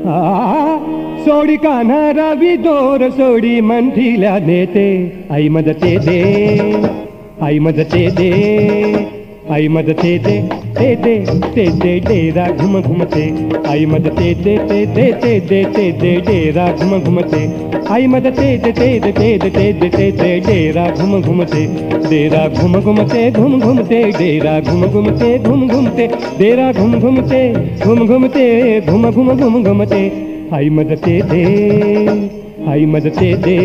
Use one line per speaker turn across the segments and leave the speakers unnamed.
सोडी कान्हा रवी दोर सोडी मंठीला नेते आई मदते दे आई मदते दे आई मदते दे ते दे ते दे डेरा घुम घुमते आई मदते दे ते दे ते दे ते दे डेरा घुम घुमते आई मदते दे ते दे ते दे ते दे ते दे डेरा घुम घुमते डेरा घुम घुमते घुम घुमते डेरा घुम घुमते घुम घुमते डेरा घुम घुमते घुम घुमते घुम घुम घुम घुमते आई मदते दे आई मदते दे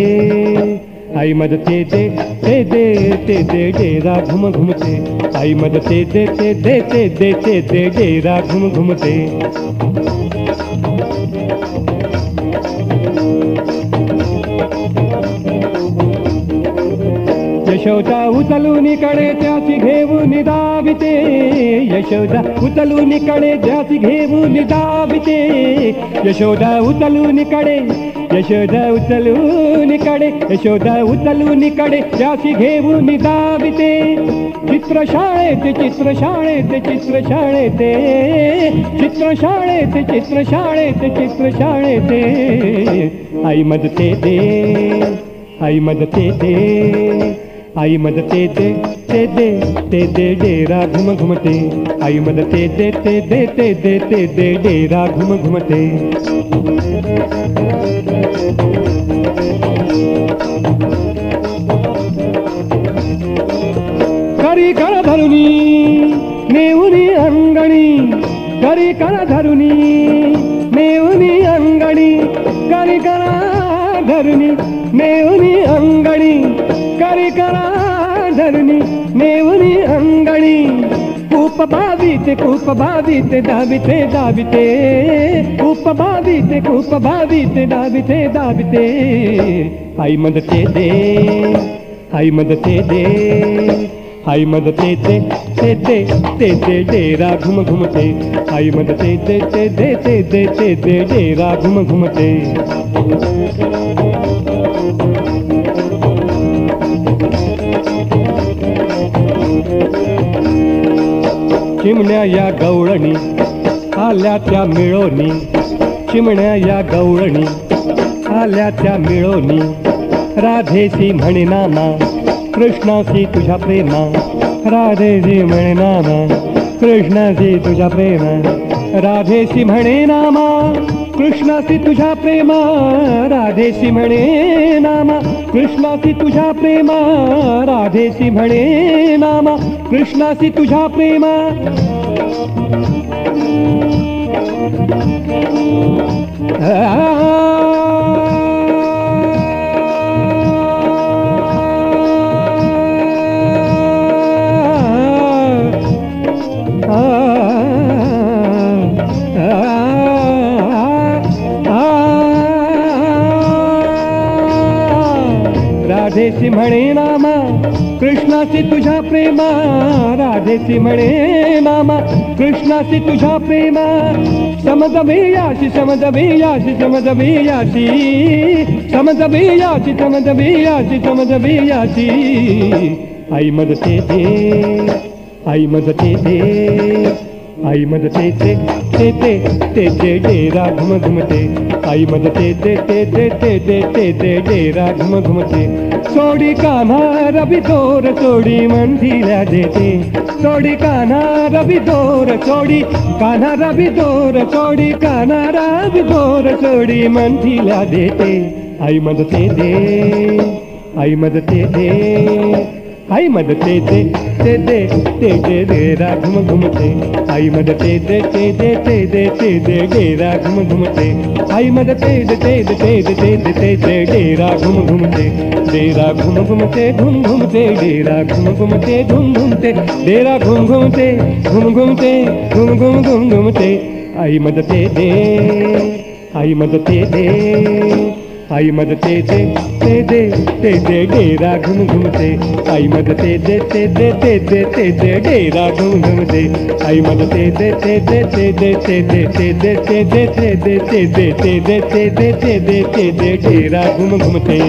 आई मदते दे ते दे डेरा घुम घुमते आई मदते दे ते दे डेरा घुम घुमते यशोदा उचलून कडे त्याची घेऊन दाविते यशोदा उचलून कडे त्याची घेऊन दाविते यशोदा उचलून कडे यशोदा उचलून कडे यशोदा उचलून कडे त्याची घेऊन दाविते चित्रशाळेत चित्रशाळेत चित्रशाळेत चित्रशाळेत चित्रशाळेत चित्रशाळेत आई मदते दे आई मदते दे आई मदते दे ते दे डेरा घुम घुमते आई मदते दे ते दे डेरा घुम घुमते करी कर धरुनी नेऊनी अंगणी करी कर धरुनी नेऊनी अंगणी करी करा धरुनी नेऊनी अंगणी करी करा धरुनी नेऊनी अंगणी खूप भावित दाविते दाविते खूप भावित दाविते आई मदते दे आई मदते दे आई मदते दे ते डेरा घुम घुमते आई मदते दे ते डेरा घुम घुमते चिमण्या या गवळणी आल्या त्या मिळोनी चिमण्या या गवळणी आल्या त्या मिळोनी राधेशी म्हणे नामा कृष्णाशी तुझ्या प्रेमा राधेशी म्हणे नामा कृष्णाशी तुझ्या प्रेमा राधेशी म्हणे नामा कृष्णाशी तुझ्या प्रेमा राधेशी म्हणे नामा कृष्णाशी तुझ्या प्रेमा राधेशी म्हणे नामा कृष्णाशी तुझ्या प्रेमा राधेशी म्हणे नामा कृष्णाशी तुझ्या प्रेमा राधेशी म्हणे नामा कृष्णाशी तुझ्या प्रेमा समजबियाशी समजबियाशी समजबियाशी समजबियाशी समजबियाशी समजबियाशी आई मदते दे आई मदते दे आई मदते दे ते डेरा घुम घुमते आई मदते दे डेरा घुम घुमते सोडी कान्हा रवी दोर सोडी मंठीला देते सोडी कान्हा रवी दोर सोडी कान्हा रवी दोर सोडी कान्हा रवी दोर सोडी मंठीला देते आई मदते दे आई मदते दे आई मदते दे डेरा घुम घुमते आई मदते दे डेरा घुम घुमते आई मदते दे डेरा घुम घुमते डेरा घुम घुमते घुम घुमते डेरा घुम घुमते घुम घुमते डेरा घुम घुमते घुम घुमते घुम घुम घुम घुमते आई मदते दे आई मदते दे आई मदते दे डेरा घुम घुमते आई मदते दे डेरा घुम घुमते आई मदते दे डेरा घुम घुमते